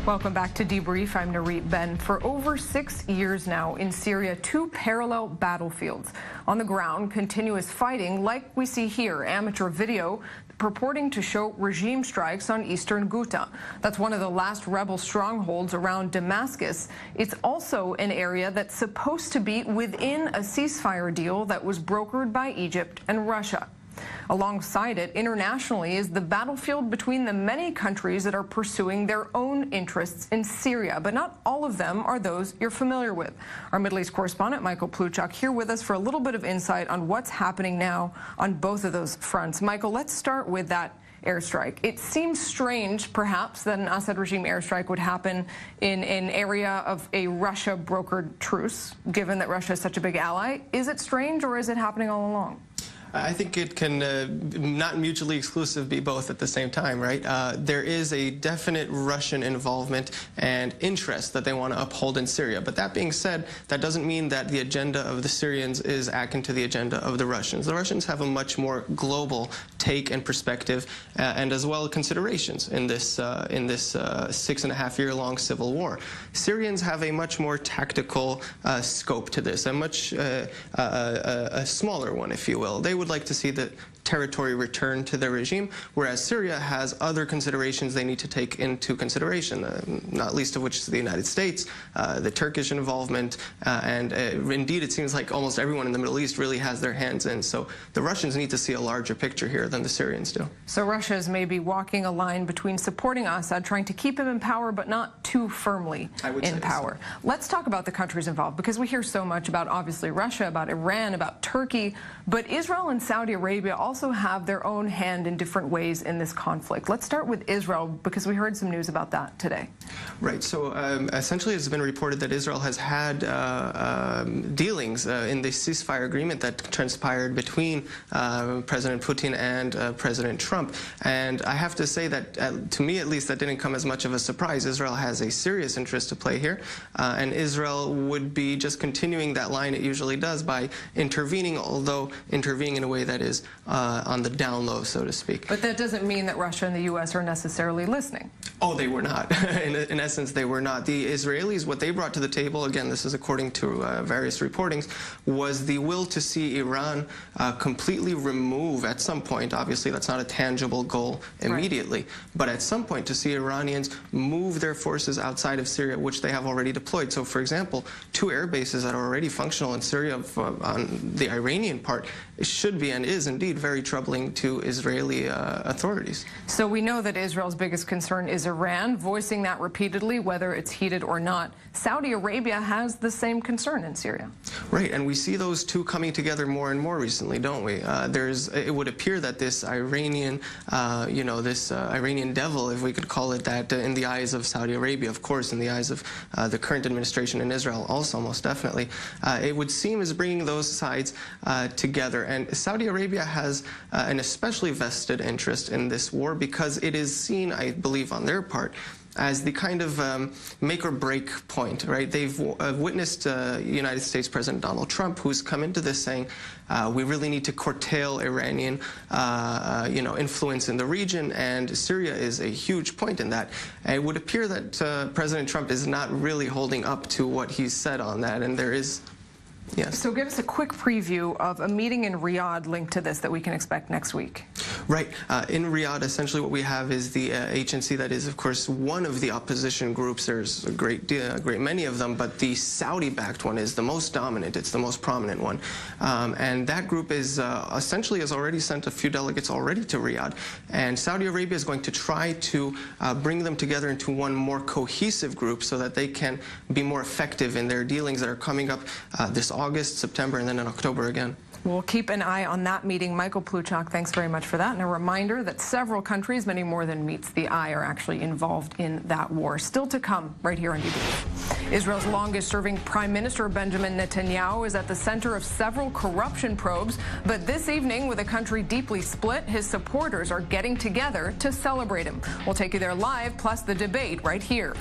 Welcome back to Debrief. I'm Nareet Ben. For over 6 years now in Syria, two parallel battlefields. On the ground, continuous fighting like we see here, amateur video purporting to show regime strikes on eastern Ghouta. That's one of the last rebel strongholds around Damascus. It's also an area that's supposed to be within a ceasefire deal that was brokered by Egypt and Russia. Alongside it, internationally, is the battlefield between the many countries that are pursuing their own interests in Syria, but not all of them are those you're familiar with. Our Middle East correspondent, Michael Pluchak, here with us for a little bit of insight on what's happening now on both of those fronts. Michael, let's start with that airstrike. It seems strange, perhaps, that an Assad regime airstrike would happen in an area of a Russia-brokered truce, given that Russia is such a big ally. Is it strange, or is it happening all along? I think it can not mutually exclusive be both at the same time, right? There is a definite Russian involvement and interest that they want to uphold in Syria. But that being said, that doesn't mean that the agenda of the Syrians is akin to the agenda of the Russians. The Russians have a much more global take and perspective, and as well considerations in this 6.5-year-long civil war. Syrians have a much more tactical scope to this, a much a smaller one, if you will. They would like to see the territory return to their regime, whereas Syria has other considerations they need to take into consideration, not least of which is the United States, the Turkish involvement, and indeed it seems like almost everyone in the Middle East really has their hands in. So the Russians need to see a larger picture here than the Syrians do. So Russia is maybe walking a line between supporting Assad, trying to keep him in power, but not too firmly in power. So let's talk about the countries involved, because we hear so much about, obviously, Russia, about Iran, about Turkey, but Israel and Saudi Arabia also have their own hand in different ways in this conflict. Let's start with Israel, because we heard some news about that today. Right. So essentially it's been reported that Israel has had dealings in the ceasefire agreement that transpired between President Putin and President Trump. And I have to say that, to me at least, that didn't come as much of a surprise. Israel has a serious interest to play here, and Israel would be just continuing that line it usually does by intervening, although intervening in a way that is on the down low, so to speak. But that doesn't mean that Russia and the U.S. are necessarily listening. Oh, they were not. In essence, they were not. The Israelis, what they brought to the table, again, this is according to various reportings, was the will to see Iran completely remove, at some point, obviously that's not a tangible goal immediately, right, but at some point to see Iranians move their forces outside of Syria, which they have already deployed. So, for example, 2 air bases that are already functional in Syria on the Iranian part should be and is indeed very troubling to Israeli authorities. So we know that Israel's biggest concern is Iran, voicing that repeatedly, whether it's heated or not. Saudi Arabia has the same concern in Syria. Right, and we see those two coming together more and more recently, don't we? It would appear that this Iranian, this Iranian devil, if we could call it that, in the eyes of Saudi Arabia, of course, in the eyes of the current administration in Israel also, most definitely, it would seem is bringing those sides together. And Saudi Arabia has an especially vested interest in this war because it is seen, I believe, on their part, as the kind of make or break point, right? They've witnessed United States President Donald Trump, who's come into this saying, we really need to curtail Iranian, influence in the region, and Syria is a huge point in that. It would appear that President Trump is not really holding up to what he's said on that, and there is. Yes. So give us a quick preview of a meeting in Riyadh linked to this that we can expect next week. Right. In Riyadh, essentially what we have is the agency that is, of course, one of the opposition groups. There's a great many of them, but the Saudi-backed one is the most dominant. It's the most prominent one. And that group is essentially has already sent a few delegates already to Riyadh. And Saudi Arabia is going to try to bring them together into one more cohesive group so that they can be more effective in their dealings that are coming up this August, September, and then in October again. We'll keep an eye on that meeting. Michael Pluchak, thanks very much for that. And a reminder that several countries, many more than meets the eye, are actually involved in that war. Still to come right here on Debrief. Israel's longest-serving Prime Minister Benjamin Netanyahu is at the center of several corruption probes. But this evening, with a country deeply split, his supporters are getting together to celebrate him. We'll take you there live, plus the debate right here.